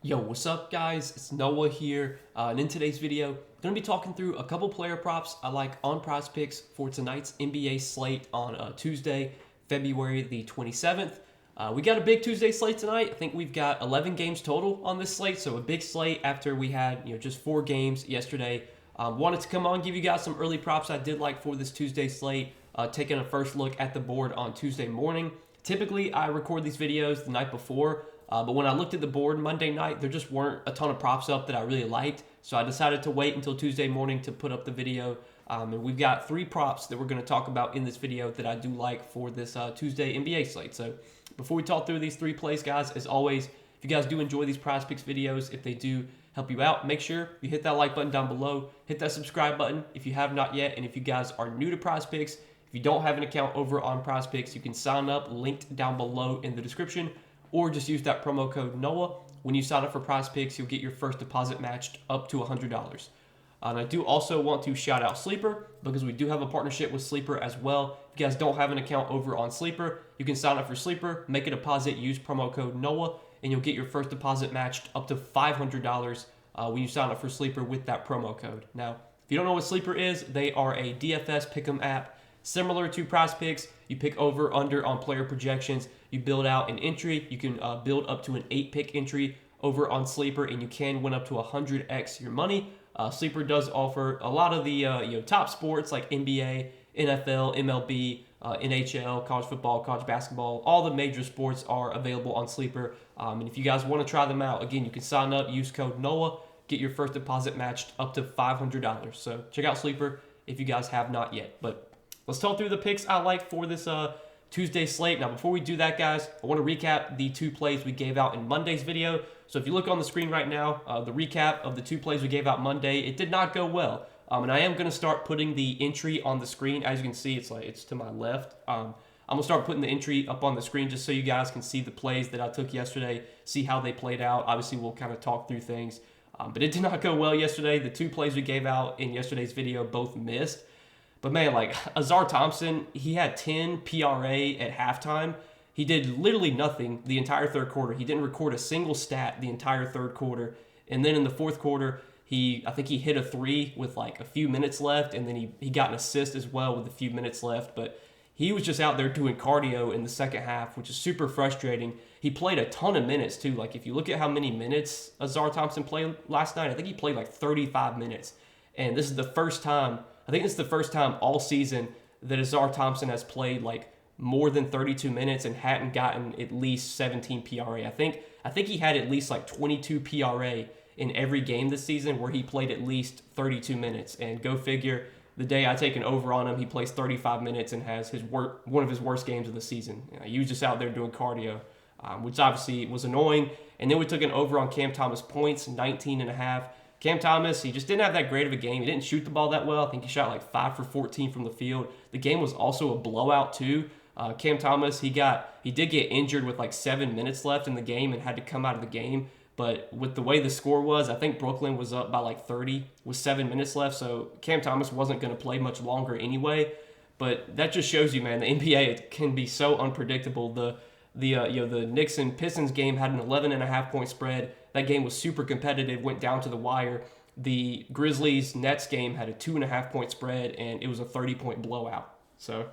Yo, what's up guys? It's Noah here, and in today's video, I'm going to be talking through a couple player props I like on Prizepicks for tonight's NBA slate on Tuesday, February the 27th. We got a big Tuesday slate tonight. I think we've got 11 games total on this slate, so a big slate after we had just 4 games yesterday. Wanted to come on, give you guys some early props I did like for this Tuesday slate, taking a first look at the board on Tuesday morning. Typically, I record these videos the night before, but when I looked at the board Monday night, there just weren't a ton of props up that I really liked. So I decided to wait until Tuesday morning to put up the video. And we've got 3 props that we're going to talk about in this video that I do like for this Tuesday NBA slate. So before we talk through these 3 plays, guys, as always, if you guys do enjoy these Prizepicks videos, if they do help you out, make sure you hit that like button down below, hit that subscribe button if you have not yet. And if you guys are new to Prizepicks, if you don't have an account over on Prizepicks, you can sign up, linked down below in the description, or just use that promo code NOAH. When you sign up for Prizepicks, you'll get your first deposit matched up to $100. And I do also want to shout out Sleeper, because we do have a partnership with Sleeper as well. If you guys don't have an account over on Sleeper, you can sign up for Sleeper, make a deposit, use promo code NOAH, and you'll get your first deposit matched up to $500 when you sign up for Sleeper with that promo code. Now, if you don't know what Sleeper is, they are a DFS pick'em app similar to Prizepicks. You pick over, under on player projections. You build out an entry. You can build up to an 8-pick entry over on Sleeper, and you can win up to 100x your money. Sleeper does offer a lot of the top sports like NBA, NFL, MLB, NHL, college football, college basketball. All the major sports are available on Sleeper. And if you guys want to try them out, again, you can sign up, use code NOAH, get your first deposit matched up to $500. So check out Sleeper if you guys have not yet. But let's talk through the picks I like for this Tuesday slate. Now, before we do that, guys, I want to recap the 2 plays we gave out in Monday's video. So if you look on the screen right now, the recap of the 2 plays we gave out Monday, it did not go well. And I am going to start putting the entry on the screen. As you can see, it's to my left. I'm going to start putting the entry up on the screen just so you guys can see the plays that I took yesterday, see how they played out. Obviously, we'll kind of talk through things. But it did not go well yesterday. The 2 plays we gave out in yesterday's video both missed. But man, like Azar Thompson, he had 10 PRA at halftime. He did literally nothing the entire third quarter. He didn't record a single stat the entire third quarter. And then in the fourth quarter, I think he hit a 3 with like a few minutes left, and then he got an assist as well with a few minutes left. But he was just out there doing cardio in the second half, which is super frustrating. He played a ton of minutes too. Like if you look at how many minutes Azar Thompson played last night, I think he played like 35 minutes. And this is the first time, I think it's the first time all season that Azar Thompson has played like more than 32 minutes and hadn't gotten at least 17 PRA. I think he had at least like 22 PRA in every game this season where he played at least 32 minutes. And go figure, the day I take an over on him, he plays 35 minutes and has one of his worst games of the season. He was just out there doing cardio, which obviously was annoying. And then we took an over on Cam Thomas points, 19.5. Cam Thomas, he just didn't have that great of a game. He didn't shoot the ball that well. I think he shot like 5 for 14 from the field. The game was also a blowout too. Cam Thomas, he did get injured with like 7 minutes left in the game and had to come out of the game. But with the way the score was, I think Brooklyn was up by like 30 with 7 minutes left. So Cam Thomas wasn't going to play much longer anyway. But that just shows you, man, the NBA, it can be so unpredictable. The Knicks and Pistons game had an 11.5-point spread. That game was super competitive, went down to the wire. The Grizzlies-Nets game had a 2.5-point spread, and it was a 30-point blowout. So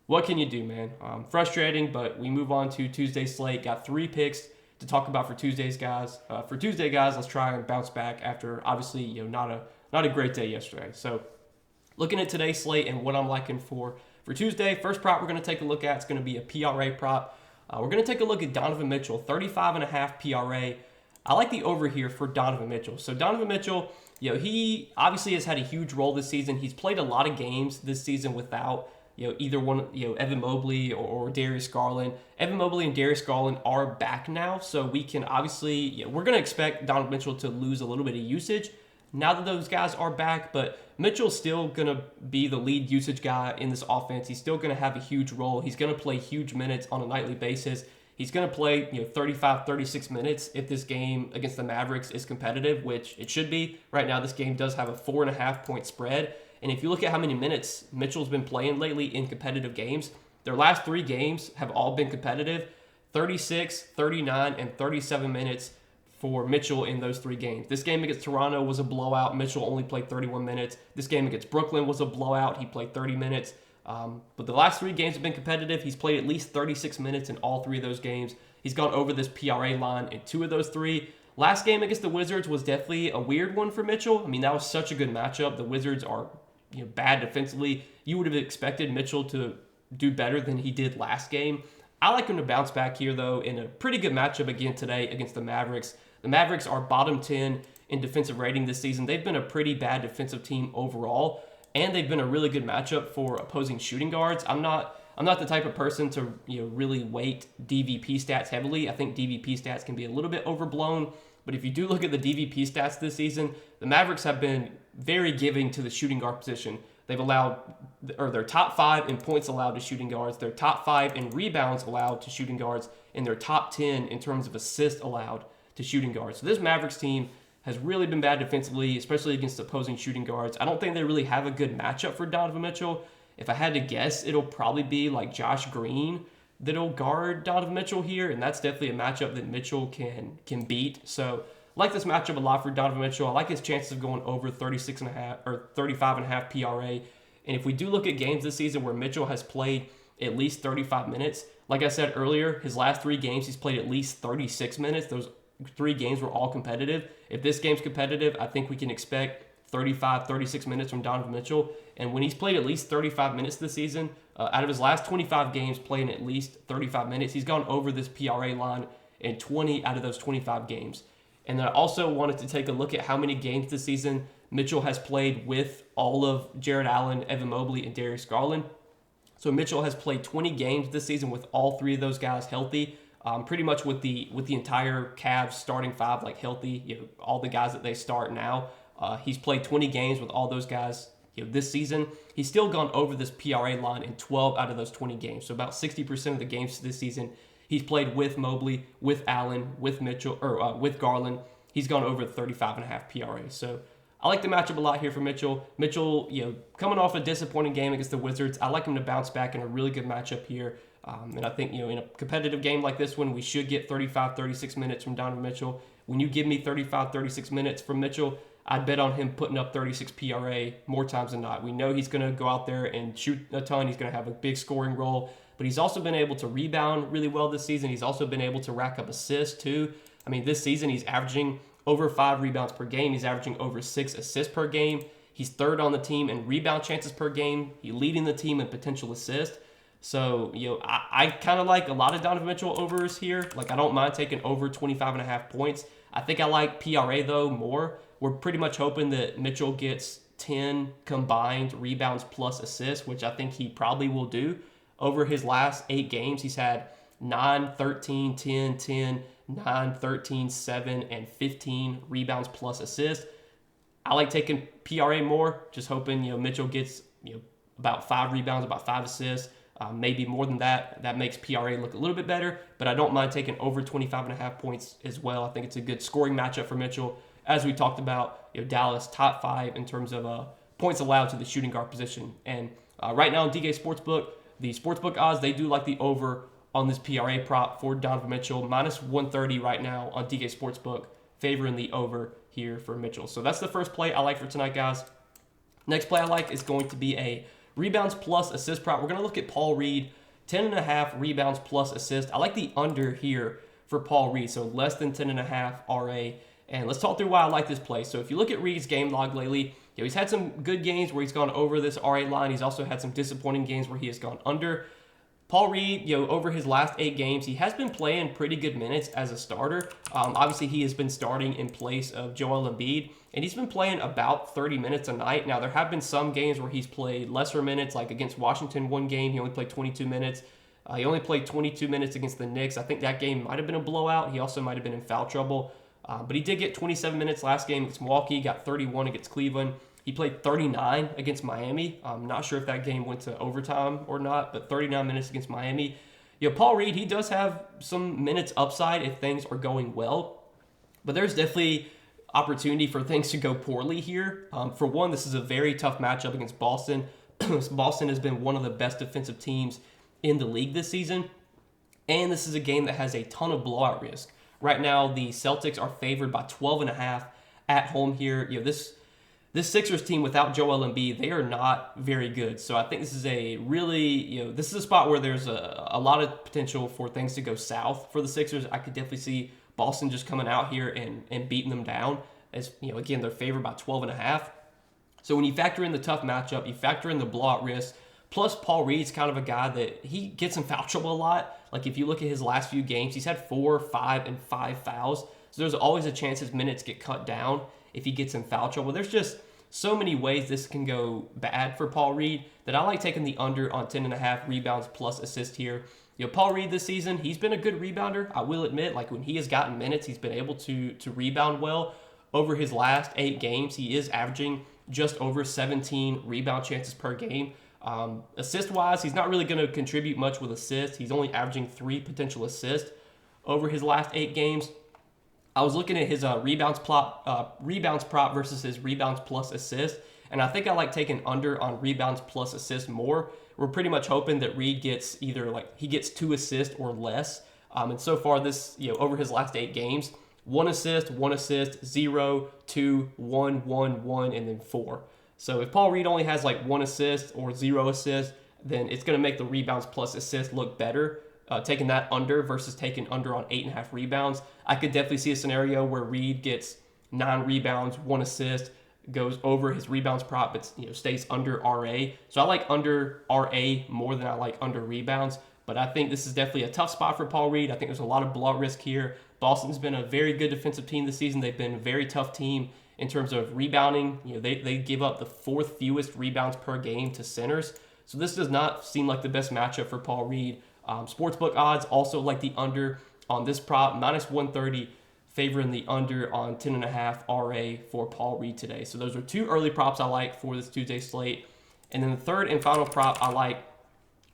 what can you do, man? Frustrating, but we move on to Tuesday's slate. Got 3 picks to talk about for Tuesday, guys. Let's try and bounce back after obviously not a great day yesterday. So looking at today's slate and what I'm liking for Tuesday, first prop we're going to take a look at is going to be a PRA prop. We're going to take a look at Donovan Mitchell, 35.5 PRA. I like the over here for Donovan Mitchell. So Donovan Mitchell, he obviously has had a huge role this season. He's played a lot of games this season without either one, Evan Mobley or Darius Garland. Evan Mobley and Darius Garland are back now, so we can obviously, we're going to expect Donovan Mitchell to lose a little bit of usage now that those guys are back, but Mitchell's still going to be the lead usage guy in this offense. He's still going to have a huge role. He's going to play huge minutes on a nightly basis. He's going to play 35, 36 minutes if this game against the Mavericks is competitive, which it should be. Right now, this game does have a 4.5-point spread. And if you look at how many minutes Mitchell's been playing lately in competitive games, their last 3 games have all been competitive. 36, 39, and 37 minutes for Mitchell in those 3 games. This game against Toronto was a blowout. Mitchell only played 31 minutes. This game against Brooklyn was a blowout. He played 30 minutes. But the last 3 games have been competitive. He's played at least 36 minutes in all 3 of those games. He's gone over this PRA line in 2 of those 3. Last game against the Wizards was definitely a weird one for Mitchell. I mean, that was such a good matchup. The Wizards are bad defensively. You would have expected Mitchell to do better than he did last game. I like him to bounce back here, though, in a pretty good matchup again today against the Mavericks. The Mavericks are bottom 10 in defensive rating this season. They've been a pretty bad defensive team overall, and they've been a really good matchup for opposing shooting guards. I'm not the type of person to really weight DVP stats heavily. I think DVP stats can be a little bit overblown, but if you do look at the DVP stats this season, the Mavericks have been very giving to the shooting guard position. They've allowed, or they're top 5 in points allowed to shooting guards. They're top 5 in rebounds allowed to shooting guards, and they're top 10 in terms of assists allowed to shooting guards. So this Mavericks team has really been bad defensively, especially against opposing shooting guards. I don't think they really have a good matchup for Donovan Mitchell. If I had to guess, it'll probably be like Josh Green that'll guard Donovan Mitchell here, and that's definitely a matchup that Mitchell can beat. So I like this matchup a lot for Donovan Mitchell. I like his chances of going over 36.5 or 35.5 PRA. And if we do look at games this season where Mitchell has played at least 35 minutes, like I said earlier, his last 3 games he's played at least 36 minutes. Those 3 games were all competitive. If this game's competitive, I think we can expect 35, 36 minutes from Donovan Mitchell. And when he's played at least 35 minutes this season, out of his last 25 games playing at least 35 minutes, he's gone over this PRA line in 20 out of those 25 games. And then I also wanted to take a look at how many games this season Mitchell has played with all of Jared Allen, Evan Mobley, and Darius Garland. So Mitchell has played 20 games this season with all 3 of those guys healthy. Pretty much with the entire Cavs starting 5 like healthy, all the guys that they start now. He's played 20 games with all those guys this season. He's still gone over this PRA line in 12 out of those 20 games. So about 60% of the games this season he's played with Mobley, with Allen, with Mitchell, or with Garland. He's gone over 35.5 PRA. So I like the matchup a lot here for Mitchell. Mitchell, coming off a disappointing game against the Wizards, I like him to bounce back in a really good matchup here. And I think, in a competitive game like this one, we should get 35, 36 minutes from Donovan Mitchell. When you give me 35, 36 minutes from Mitchell, I'd bet on him putting up 36 PRA more times than not. We know he's going to go out there and shoot a ton. He's going to have a big scoring role, but he's also been able to rebound really well this season. He's also been able to rack up assists too. I mean, this season he's averaging over 5 rebounds per game. He's averaging over 6 assists per game. He's 3rd on the team in rebound chances per game. He's leading the team in potential assists. So, I kind of like a lot of Donovan Mitchell overs here. Like, I don't mind taking over 25.5 points. I think I like PRA, though, more. We're pretty much hoping that Mitchell gets 10 combined rebounds plus assists, which I think he probably will do. Over his last 8 games, he's had 9, 13, 10, 10, 9, 13, 7, and 15 rebounds plus assists. I like taking PRA more, just hoping, Mitchell gets, about 5 rebounds, about 5 assists. Maybe more than that. That makes PRA look a little bit better, but I don't mind taking over 25.5 points as well. I think it's a good scoring matchup for Mitchell. As we talked about, Dallas top 5 in terms of points allowed to the shooting guard position. And right now on DK Sportsbook, the Sportsbook odds, they do like the over on this PRA prop for Donovan Mitchell. Minus 130 right now on DK Sportsbook, favoring the over here for Mitchell. So that's the first play I like for tonight, guys. Next play I like is going to be a rebounds plus assist prop. We're going to look at Paul Reed, 10.5 rebounds plus assist. I like the under here for Paul Reed, so less than 10.5 RA. And let's talk through why I like this play. So if you look at Reed's game log lately, he's had some good games where he's gone over this RA line. He's also had some disappointing games where he has gone under. Paul Reed, over his last 8 games, he has been playing pretty good minutes as a starter. Obviously, he has been starting in place of Joel Embiid, and he's been playing about 30 minutes a night. Now, there have been some games where he's played lesser minutes, like against Washington one game, he only played 22 minutes. He only played 22 minutes against the Knicks. I think that game might have been a blowout. He also might have been in foul trouble. But he did get 27 minutes last game against Milwaukee, got 31 against Cleveland. He played 39 against Miami. I'm not sure if that game went to overtime or not, but 39 minutes against Miami. Paul Reed, he does have some minutes upside if things are going well, but there's definitely opportunity for things to go poorly here. For one, this is a very tough matchup against Boston. Boston has been one of the best defensive teams in the league this season, and this is a game that has a ton of blowout risk. Right now, the Celtics are favored by 12.5 at home here. This Sixers team without Joel Embiid, they are not very good. So I think this is a really, this is a spot where there's a lot of potential for things to go south for the Sixers. I could definitely see Boston just coming out here and beating them down. As again, they're favored by 12.5. So when you factor in the tough matchup, you factor in the blowout risk, plus Paul Reed's kind of a guy that he gets in foul trouble a lot. Like if you look at his last few games, he's had 4, 5, and 5 fouls. So there's always a chance his minutes get cut down if he gets in foul trouble. There's just so many ways this can go bad for Paul Reed that I like taking the under on 10.5 rebounds plus assist here. Paul Reed this season, he's been a good rebounder. I will admit, like when he has gotten minutes, he's been able to rebound well. Over his last 8 games, he is averaging just over 17 rebound chances per game. Assist-wise, he's not really going to contribute much with assists. He's only averaging 3 potential assists over his last 8 games. I was looking at his rebounds prop versus his rebounds plus assist, and I think I like taking under on rebounds plus assist more. We're pretty much hoping that Reed gets either he gets 2 assists or less. And so far this, over his last 8 games, 1 assist, 0, 2, 1, 1, 1, and then 4. So if Paul Reed only has 1 assist or 0 assists, then it's going to make the rebounds plus assist look better. Taking that under versus taking under on 8.5 rebounds. I could definitely see a scenario where Reed gets 9 rebounds, 1 assist, goes over his rebounds prop, but stays under RA. So I like under RA more than I like under rebounds. But I think this is definitely a tough spot for Paul Reed. I think there's a lot of blowout risk here. Boston's been a very good defensive team this season. They've been a very tough team in terms of rebounding. They give up the 4th fewest rebounds per game to centers. So this does not seem like the best matchup for Paul Reed. Sportsbook odds also like the under on this prop, -130, favoring the under on 10.5 RA for Paul Reed today. So those are 2 early props I like for this Tuesday slate. And then the third and final prop I like,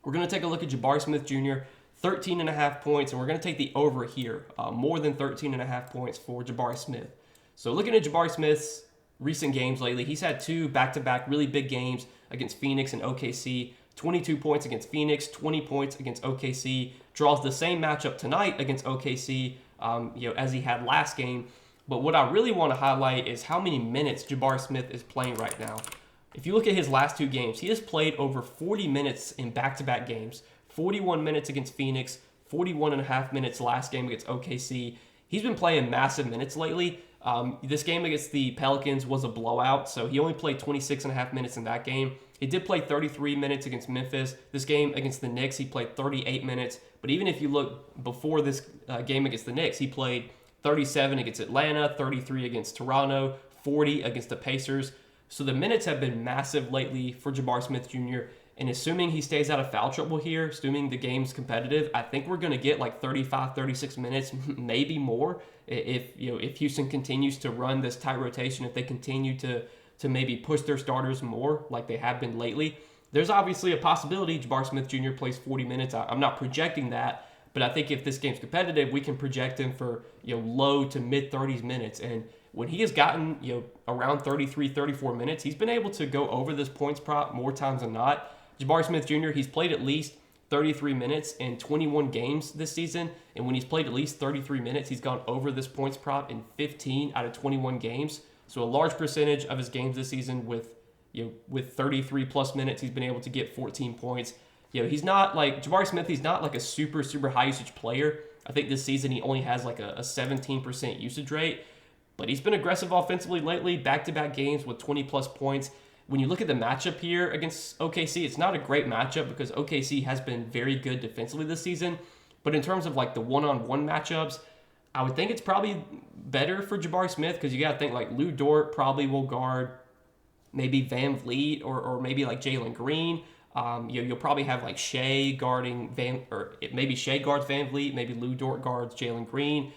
we're going to take a look at Jabari Smith Jr., 13.5 points, and we're going to take the over here, more than 13.5 points for Jabari Smith. So looking at Jabari Smith's recent games lately, he's had 2 back-to-back really big games against Phoenix and OKC. 22 points against Phoenix, 20 points against OKC. Draws the same matchup tonight against OKC, as he had last game. But what I really want to highlight is how many minutes Jabari Smith is playing right now. If you look at his last 2 games, he has played over 40 minutes in back-to-back games. 41 minutes against Phoenix, 41.5 minutes last game against OKC. He's been playing massive minutes lately. This game against the Pelicans was a blowout, so he only played 26.5 minutes in that game. He did play 33 minutes against Memphis. This game against the Knicks, he played 38 minutes. But even if you look before this game against the Knicks, he played 37 against Atlanta, 33 against Toronto, 40 against the Pacers. So the minutes have been massive lately for Jabari Smith Jr., and assuming he stays out of foul trouble here, assuming the game's competitive, I think we're going to get 35, 36 minutes, maybe more, if Houston continues to run this tight rotation, if they continue to maybe push their starters more like they have been lately. There's obviously a possibility Jabari Smith Jr. plays 40 minutes. I'm not projecting that, but I think if this game's competitive, we can project him for low to mid 30s minutes. And when he has gotten around 33, 34 minutes, he's been able to go over this points prop more times than not. Jabari Smith Jr., he's played at least 33 minutes in 21 games this season, and when he's played at least 33 minutes, he's gone over this points prop in 15 out of 21 games. So a large percentage of his games this season with 33 plus minutes, he's been able to get 14 points. He's not Jabari Smith, he's not a super high usage player. I think this season he only has a 17% usage rate, but he's been aggressive offensively lately, back-to-back games with 20 plus points. When you look at the matchup here against OKC, it's not a great matchup because OKC has been very good defensively this season. But in terms of the one-on-one matchups, I would think it's probably better for Jabari Smith because you got to think Lou Dort probably will guard maybe Van Vliet or maybe Jalen Green. You'll probably have Shea guarding maybe Shea guards Van Vliet, maybe Lou Dort guards Jalen Green.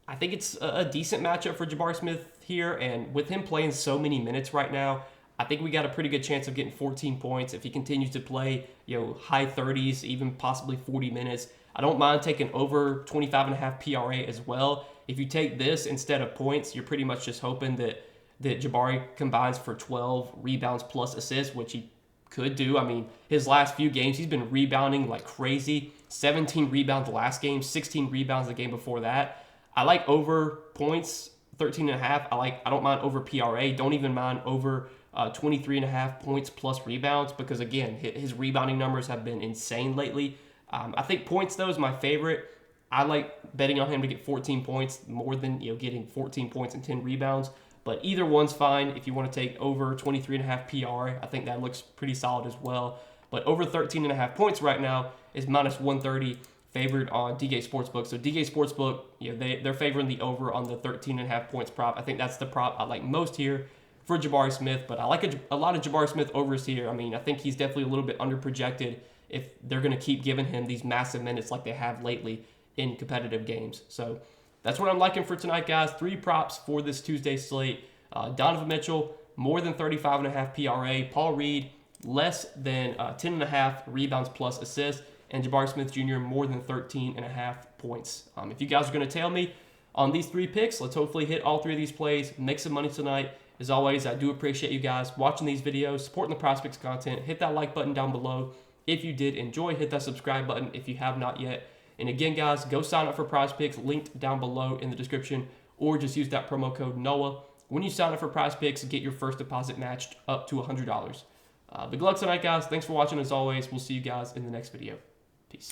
I think it's a decent matchup for Jabari Smith here, and with him playing so many minutes right now, I think we got a pretty good chance of getting 14 points if he continues to play, high 30s, even possibly 40 minutes. I don't mind taking over 25.5 PRA as well. If you take this instead of points, you're pretty much just hoping that Jabari combines for 12 rebounds plus assists, which he could do. I mean, his last few games, he's been rebounding like crazy. 17 rebounds the last game, 16 rebounds the game before that. I like over points, 13.5. I don't mind over PRA. Don't even mind over 23.5 points plus rebounds because, again, his rebounding numbers have been insane lately. I think points, though, is my favorite. I like betting on him to get 14 points more than getting 14 points and 10 rebounds. But either one's fine if you want to take over 23.5 PRA. I think that looks pretty solid as well. But over 13.5 points right now is minus 130 favored on DK Sportsbook. So DK Sportsbook, they're favoring the over on the 13.5 points prop. I think that's the prop I like most here for Jabari Smith. But I like a lot of Jabari Smith overs here. I mean, I think he's definitely a little bit underprojected if they're going to keep giving him these massive minutes like they have lately in competitive games. So that's what I'm liking for tonight, guys. 3 props for this Tuesday slate. Donovan Mitchell, more than 35.5 PRA. Paul Reed, less than 10.5 rebounds plus assists. And Jabari Smith Jr., more than 13.5 points. If you guys are going to tail me on these 3 picks, let's hopefully hit all 3 of these plays, make some money tonight. As always, I do appreciate you guys watching these videos, supporting the Prizepicks content. Hit that like button down below if you did enjoy. Hit that subscribe button if you have not yet. And again, guys, go sign up for Prizepicks, linked down below in the description, or just use that promo code NOAH. When you sign up for Prizepicks, get your first deposit matched up to $100. But good luck tonight, guys. Thanks for watching as always. We'll see you guys in the next video. Peace.